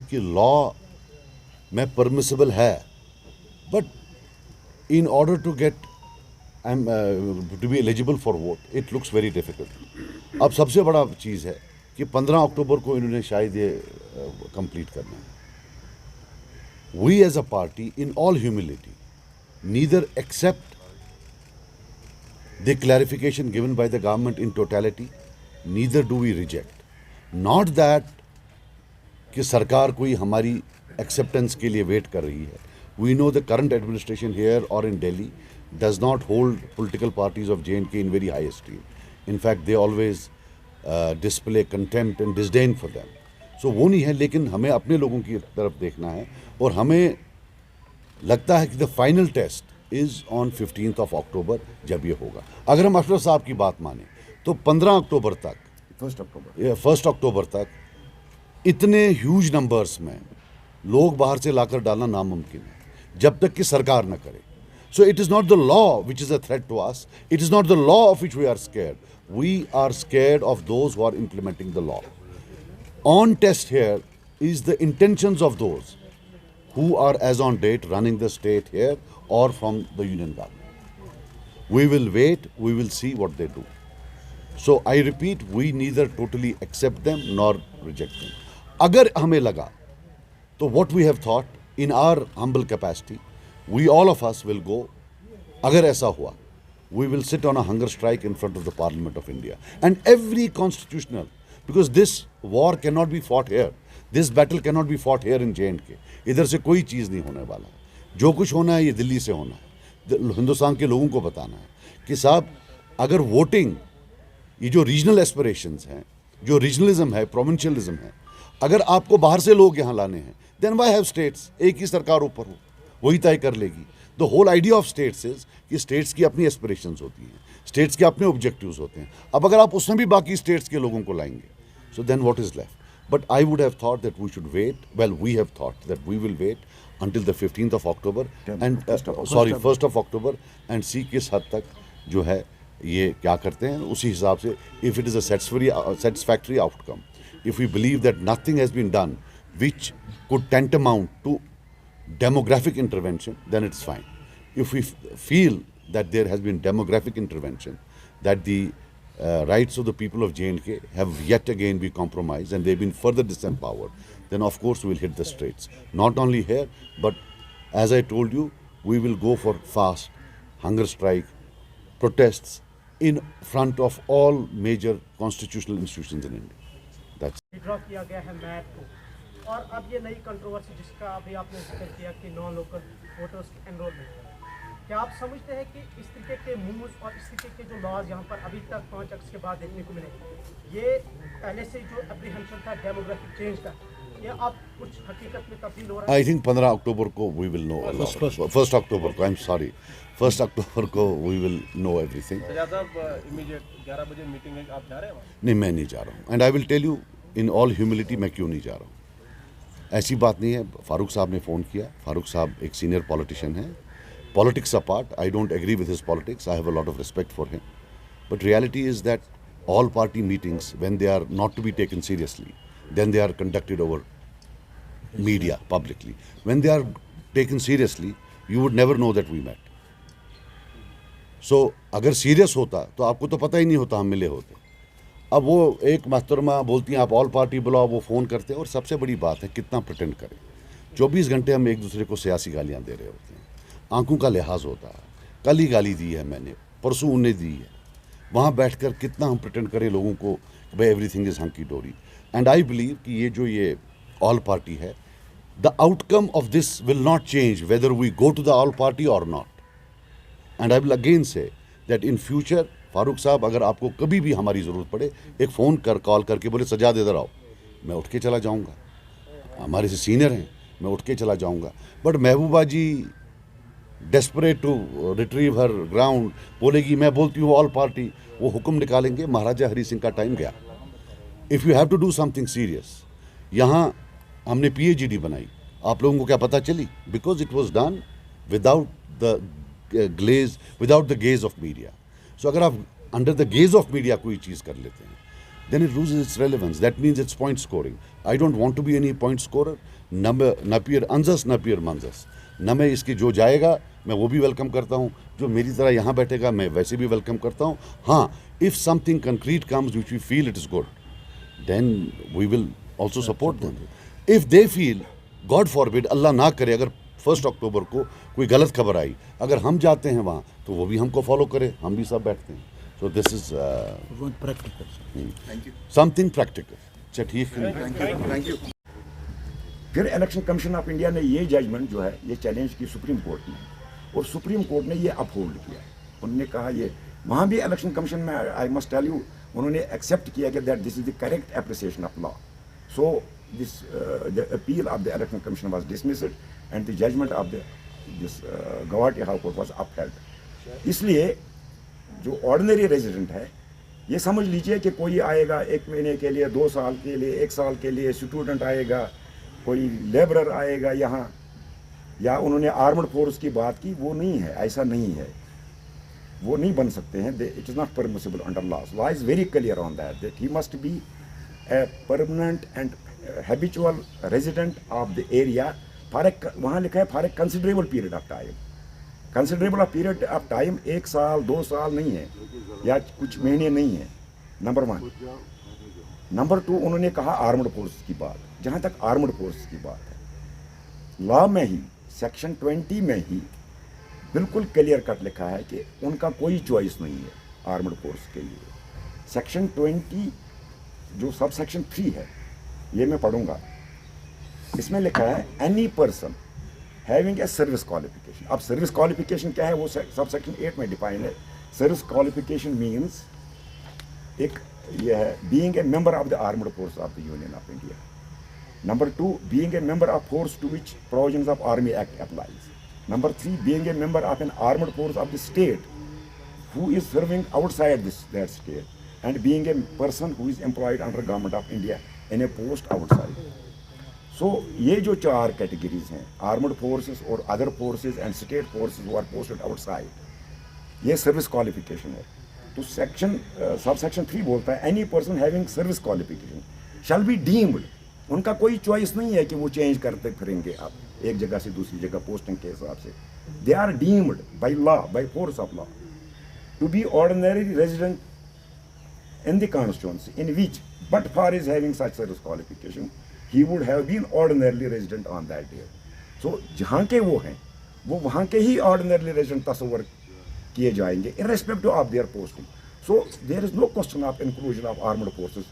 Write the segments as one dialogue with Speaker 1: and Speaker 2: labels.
Speaker 1: कि लॉ में परमिसिबल है, but in order to get to be eligible for vote it looks very difficult. अब सबसे बड़ा चीज़ है कि 15 अक्टूबर को इन्होंने शायद ये कंप्लीट करना है। We as a party in all humility neither accept the clarification given by the government in totality, neither do we reject. Not that कि सरकार कोई हमारी एक्सेप्टेंस के लिए वेट कर रही है. We know the current administration here or in Delhi does not hold political parties of J&K in very high esteem. In fact, they always display contempt and disdain for them. So वो नहीं है, लेकिन हमें अपने लोगों की तरफ देखना है और हमें लगता है कि the final test is on 15th of October जब ये होगा. अगर हम अशरफ साहब की बात माने तो 15 अक्टूबर तक, 1 अक्टूबर तक इतने ह्यूज नंबर्स में लोग बाहर से लाकर डालना नामुमकिन है जब तक कि सरकार न करे. So it is not the law which is a threat to us, it is not the law of which we are scared, we are scared of those who are implementing the law. On test here is the intentions of those who are as on date running the state here or from the union government. We will wait, we will see what they do. So I repeat, we neither totally accept them nor reject them. Agar hame laga, so what we have thought in our humble capacity, we all of us will go. Agar aisa hua, we will sit on a hunger strike in front of the Parliament of India. And every constitutional, because this war cannot be fought here, this battle cannot be fought here in J&K. इधर से कोई चीज़ नहीं होने वाला है. जो कुछ होना है ये दिल्ली से होना है. हिंदुस्तान के लोगों को बताना है कि साहब अगर वोटिंग, ये जो रीजनल एस्पिरेशंस हैं, जो रीजनलिज्म है, प्रोविंशियलिज्म है, अगर आपको बाहर से लोग यहाँ लाने हैं, देन वाई हैव स्टेट्स. एक ही सरकार ऊपर हो, वही तय कर लेगी. The whole idea of states is कि स्टेट्स की अपनी एस्पिरेशंस होती हैं, स्टेट्स के अपने ऑब्जेक्टिव्स होते हैं. अब अगर आप उसमें भी बाकी स्टेट्स के लोगों को लाएंगे, so then what is left? But I would have thought that we should wait. Well, we have thought that we will wait until the 15th of October and 1st of October and see किस हद तक जो है ये क्या करते हैं. उसी हिसाब से if it is a satisfactory outcome, if we believe that nothing has been done which could tantamount to demographic intervention, then it's fine. If we feel that there has been demographic intervention, that the rights of the people of J&K have yet again been compromised and they've been further disempowered, then of course we will hit the streets. Not only here, but as I told you, we will go for fast hunger strike, protests in front of all major constitutional institutions in India. That's
Speaker 2: withdraw किया गया है mat को, और अब ये नई controversy जिसका अभी आपने जिक्र किया कि नॉन लोकल वोटर्स की एनरोलमेंट, क्या आप समझते हैं कि इस तरीके के मूव्स और इस तरीके के जो लॉज यहाँ पर अभी तक 5 अगस्त के बाद देखने को मिले, ये पहले से जो एप्रीहेंशन था डेमोग्राफिक चेंज का, ये अब कुछ हकीकत में तब्दील हो रहा है?
Speaker 1: I think 15 अक्टूबर को we will know. 1st अक्टूबर को, I'm sorry, 1st अक्टूबर को we will know everything.
Speaker 3: Immediate 11 बजे मीटिंग है, आप जा रहे हैं?
Speaker 1: नहीं, मैं नहीं जा रहा हूँ. And I will tell you in all humility मैं क्यों नहीं जा रहा हूँ. ऐसी बात नहीं है. फारूक साहब ने फ़ोन किया. फारूक साहब एक सीनियर पॉलिटिशियन हैं. Politics apart, I don't agree with his politics. I have a lot of respect for him. But reality is that all party meetings, when they are not to be taken seriously, then they are conducted over media, publicly. When they are taken seriously, you would never know that we met. So, अगर serious होता तो आपको तो पता ही नहीं होता हम मिले होते. अब वो एक महतरमा बोलती हैं आप ऑल पार्टी बुलाओ, वो फ़ोन करते हैं. और सबसे बड़ी बात है कितना प्रिटेंड करें. 24 घंटे हम एक दूसरे को सियासी गालियाँ दे रहे होते हैं. आंखों का लिहाज होता है. कल ही गाली दी है मैंने, परसों उन्हें दी है. वहाँ बैठकर कितना हम प्रिटेंड करें लोगों को भाई एवरीथिंग इज़ हंकी डोरी. एंड आई बिलीव कि ये ऑल पार्टी है, the outcome of this will not change whether we go to the all party or not. And I will again say that in future Farooq Sahab अगर आपको कभी भी हमारी ज़रूरत पड़े, एक फ़ोन कॉल करके बोले सजाद इधर आओ, मैं उठ के चला जाऊँगा. हमारे से सीनियर हैं, मैं उठ के चला जाऊँगा. But Mehbooba ji desperate to retrieve her ground बोलेगी मैं बोलती हूँ ऑल पार्टी, वो हुक्म निकालेंगे. महाराजा हरी सिंह का टाइम गया. If you have to do something serious, यहाँ हमने PhD बनाई, आप लोगों को क्या पता चली? Because it was done without the gaze of media. So अगर आप under the gaze of media कोई चीज़ कर लेते हैं, then it loses its relevance. That means it's point scoring. I don't want to be any point scorer, नपियर अंजस नपियर मंजस, न मैं इसकी जो जाएगा मैं वो भी वेलकम करता हूँ, जो मेरी तरह यहाँ बैठेगा मैं वैसे भी वेलकम करता हूँ. हाँ, if something concrete comes which we feel it is good, then we will also support them. If they feel, God forbid, Allah ना करे, अगर 1 अक्टूबर को कोई गलत खबर आई, अगर हम जाते हैं वहाँ तो वो भी हमको फॉलो करे, हम भी सब बैठते हैं. So this is something practical. अच्छा ठीक है.
Speaker 4: Thank you. फिर इलेक्शन कमीशन ऑफ इंडिया ने ये जजमेंट जो है ये चैलेंज की सुप्रीम कोर्ट में, और सुप्रीम कोर्ट ने ये अपहोल्ड किया. उन्होंने कहा ये वहाँ भी इलेक्शन कमीशन में, आई मस्ट टेल यू, उन्होंने एक्सेप्ट किया कि that this is the correct appreciation of law. So this the appeal of the election commission was dismissed and the judgement of this Guwahati high court was upheld. इसलिए जो ordinary resident है, ये समझ लीजिए कि कोई आएगा 1 महीने के लिए, 2 साल के लिए, 1 साल के लिए, स्टूडेंट आएगा, कोई लेबरर आएगा यहाँ, या उन्होंने आर्मड फोर्स की बात की, वो नहीं है, ऐसा नहीं है, वो नहीं बन सकते हैं. It is not permissible under law. Law is very clear on that he must be a permanent and habitual resident of the area for a, वहाँ लिखा है for a considerable period of time. Considerable period of time 1 साल 2 साल नहीं है, या कुछ महीने नहीं है. नंबर 1. नंबर 2, उन्होंने कहा आर्मड फोर्स की बात. जहाँ तक आर्मड फोर्स की बात है, लॉ में ही सेक्शन 20 में ही बिल्कुल क्लियर कट लिखा है कि उनका कोई चॉइस नहीं है आर्मड फोर्स के लिए. सेक्शन 20 जो सब सेक्शन 3 है, ये मैं पढ़ूंगा. इसमें लिखा है any person having a service qualification. अब सर्विस क्वालिफिकेशन क्या है, वो सब सेक्शन 8 में डिफाइन है. सर्विस क्वालिफिकेशन मीन्स एक ये है being a member of the armed force of the union of India. Number 2, being a member of force to which provisions of army act applies. Number 3, being a member of an armed force of the state who is serving outside that state, and being a person who is employed under government of India in a post outside. So ये जो 4 categories हैं, armed forces और other forces and state forces who are posted outside, ये service qualification है. तो sub section 3 बोलता है any person having service qualification shall be deemed. उनका कोई चॉइस नहीं है कि वो चेंज करते फिरेंगे आप एक जगह से दूसरी जगह पोस्टिंग के हिसाब से. They are deemed by law, by force of law, to be ordinary resident in the constituency in which but for is having such service qualification he would have been ordinarily resident on that day. So जहाँ के वो हैं, वो वहाँ के ही ordinarily resident तस्वर किए जाएंगे irrespective of their posting. So there is no question of inclusion of armed forces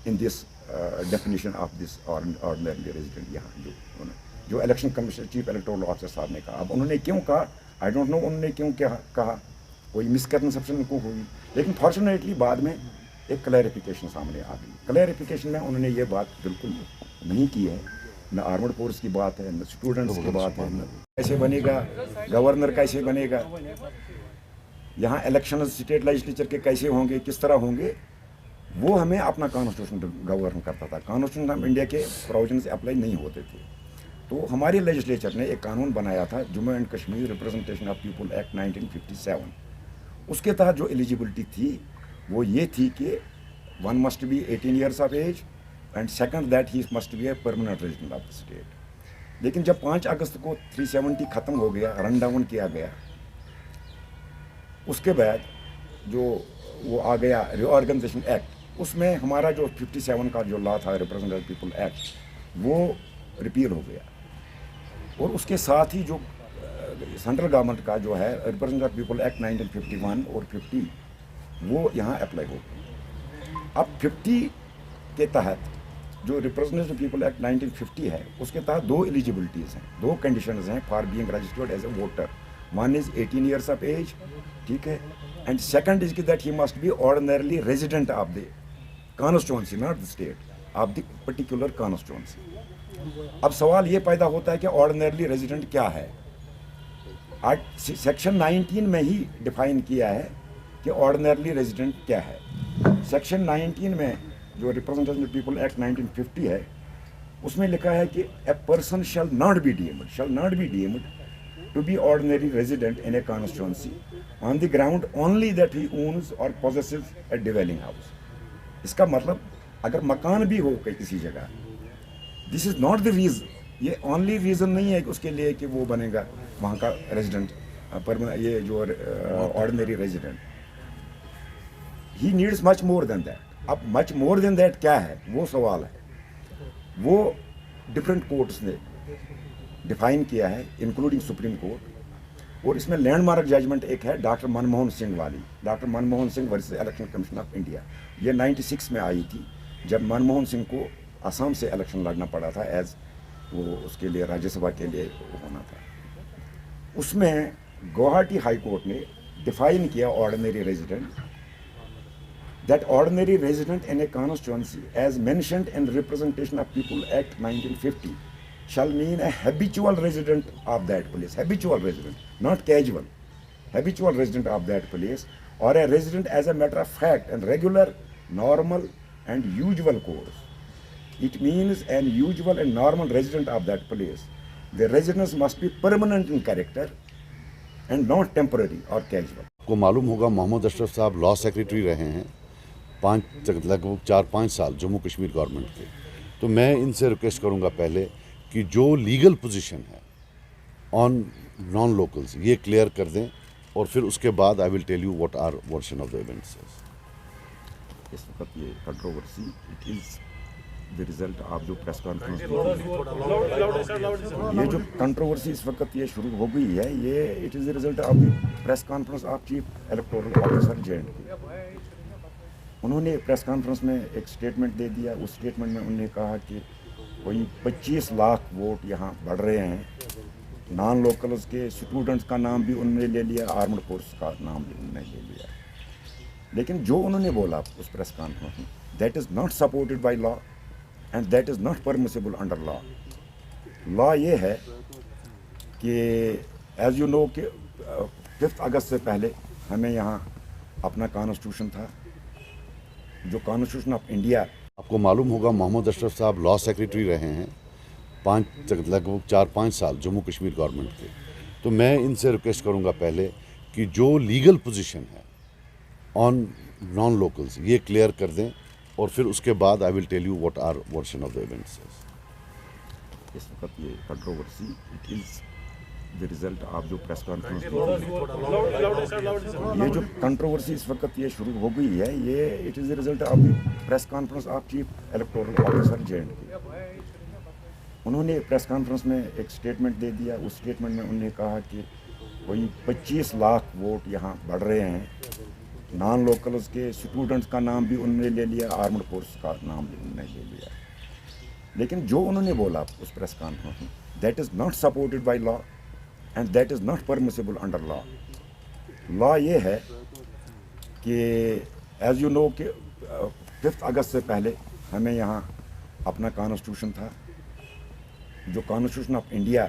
Speaker 4: in this definition of this ordinarily resident. यहाँ जो election commission chief electoral officer साहब ने कहा, अब उन्होंने क्यों कहा आई डोंट नो, उन्होंने क्यों क्या कहा, कोई मिसकंसेप्शन को हुई, लेकिन फॉर्चुनेटली बाद में एक क्लैरिफिकेशन सामने आ गई. क्लैरिफिकेशन में उन्होंने ये बात बिल्कुल नहीं की है, न आर्मड फोर्स की बात है, न स्टूडेंट्स की बात है, कैसे बनेगा गवर्नर, कैसे बनेगा यहाँ इलेक्शन स्टेट लेजिस्लेचर के कैसे होंगे, किस तरह होंगे, वो हमें अपना कॉन्स्टिट्यूशन गवर्न करता था. कॉन्स्टिट्यूशन ऑफ इंडिया के प्रोविजंस अप्लाई नहीं होते थे. तो हमारे लेजिस्लेचर ने एक कानून बनाया था, Jammu and Kashmir representation of people act 1957. उसके तहत जो एलिजिबिलिटी थी वो ये थी कि one must be 18 years of age and second that he must be a permanent resident of the state. लेकिन जब 5 अगस्त को 370 ख़त्म हो गया, रन डाउन किया गया, उसके बाद जो वो आ गया रिऑर्गेनाइजेशन एक्ट, उसमें हमारा जो 57 का जो लॉ था रिप्रेजेंटेटिव पीपल एक्ट, वो रिपील हो गया. और उसके साथ ही जो सेंट्रल गवर्नमेंट का जो है रिप्रेजेंटेटिव पीपल एक्ट 1951 और 50, वो यहाँ अप्लाई हो गया. अब 50 के तहत जो रिप्रेजेंटेटिव पीपल एक्ट 1950 है, उसके तहत 2 एलिजिबिलिटीज़ हैं, 2 कंडीशंस हैं for being registered as a voter. One is 18 years of age, ठीक है, and second is that he must be ordinarily resident of the constituency, not the state, of the particular constituency. अब सवाल ये पैदा होता है कि ऑर्डिनरली रेजिडेंट क्या है. आज सेक्शन 19 में ही डिफाइन किया है कि ऑर्डिनरली रेजिडेंट क्या है. सेक्शन 19 में जो रिप्रेजेंटेटिव पीपल एक्ट 1950 है, उसमें लिखा है कि a person shall not be deemed to be ordinary resident in a constituency on the ground only that he owns or possesses a dwelling house. इसका मतलब अगर मकान भी हो किसी जगह, this is not the reason, ये ओनली रीजन नहीं है कि उसके लिए कि वो बनेगा वहाँ का रेजिडेंट, पर ये जो ordinary resident, he needs much more than that. अब मच मोर देन दैट क्या है वो सवाल है, वो डिफरेंट कोर्ट्स ने डिफाइन किया है इंक्लूडिंग सुप्रीम कोर्ट। और इसमें लैंडमार्क जजमेंट एक है डॉक्टर मनमोहन सिंह वाली, doctor Manmohan Singh versus election commission of India. ये 96 में आई थी जब मनमोहन सिंह को असम से इलेक्शन लड़ना पड़ा था, एज वो उसके लिए राज्यसभा के लिए होना था। उसमें गुवाहाटी हाई कोर्ट ने डिफाइन किया ordinary resident, that ordinary resident in a constituency as mentioned in Representation of People Act 1950 shall mean a habitual resident of that place, habitual resident, not casual, habitual resident of that place, or a resident as a matter of fact and regular, normal and usual course. It means an usual and normal resident of that place. The residence must be permanent in character and not temporary or casual.
Speaker 1: को मालूम होगा मोहम्मद अशरफ साहब law secretary रहे हैं लगभग 4-5 साल Jammu Kashmir government के। तो मैं इनसे रिक्वेस्ट करूंगा पहले कि जो लीगल पोजीशन है ऑन नॉन लोकल्स ये क्लियर कर दें, और फिर उसके बाद I will tell you what are version of the events.
Speaker 4: इस वक्त ये controversy it is the result of जो प्रेस कॉन्फ्रेंस, ये जो कंट्रोवर्सी इस वक्त ये शुरू हो गई है, ये it is the result of the press conference of chief electoral officer JNK। उन्होंने प्रेस कॉन्फ्रेंस में एक स्टेटमेंट दे दिया। उस स्टेटमेंट में उन्होंने कहा कि कोई 25 लाख वोट यहाँ बढ़ रहे हैं। नॉन लोकल्स के स्टूडेंट्स का नाम भी उन्होंने ले लिया, आर्मड फोर्स का नाम भी उन्होंने ले लिया। लेकिन जो उन्होंने बोला उस प्रेस कॉन्फ्रेंस में, that is not supported by law and that is not permissible under law. Law ये है कि एज यू नो कि 5 अगस्त से पहले हमें यहाँ अपना कॉन्स्टिट्यूशन था, जो कॉन्स्टिट्यूशन ऑफ इंडिया।
Speaker 1: आपको मालूम होगा मोहम्मद अशरफ साहब लॉ सेक्रेटरी रहे हैं लगभग 4-5 साल जम्मू कश्मीर गवर्नमेंट के। तो मैं इनसे रिक्वेस्ट करूंगा पहले कि जो लीगल पोजीशन है ऑन नॉन लोकल्स ये क्लियर कर दें, और फिर उसके बाद I will tell you what are version of the events.
Speaker 4: इस वक्त ये controversy it is the result of जो प्रेस कॉन्फ्रेंस, ये जो कंट्रोवर्सी इस वक्त ये शुरू हो गई है, ये it is the result of the press conference of chief electoral officer JNK। उन्होंने प्रेस कॉन्फ्रेंस में एक स्टेटमेंट दे दिया। उस स्टेटमेंट में उन्होंने कहा कि कोई 25 लाख वोट यहाँ बढ़ रहे हैं। नॉन लोकल्स के स्टूडेंट्स का नाम भी उन्होंने ले लिया, आर्मड फोर्स का नाम भी उन्होंने ले लिया। लेकिन जो उन्होंने बोला उस प्रेस कॉन्फ्रेंस में, that is not supported by law and that is not permissible under law. Law ये है कि एज यू नो कि 5 अगस्त से पहले हमें यहाँ अपना कॉन्स्टिट्यूशन था, जो कॉन्स्टिट्यूशन ऑफ इंडिया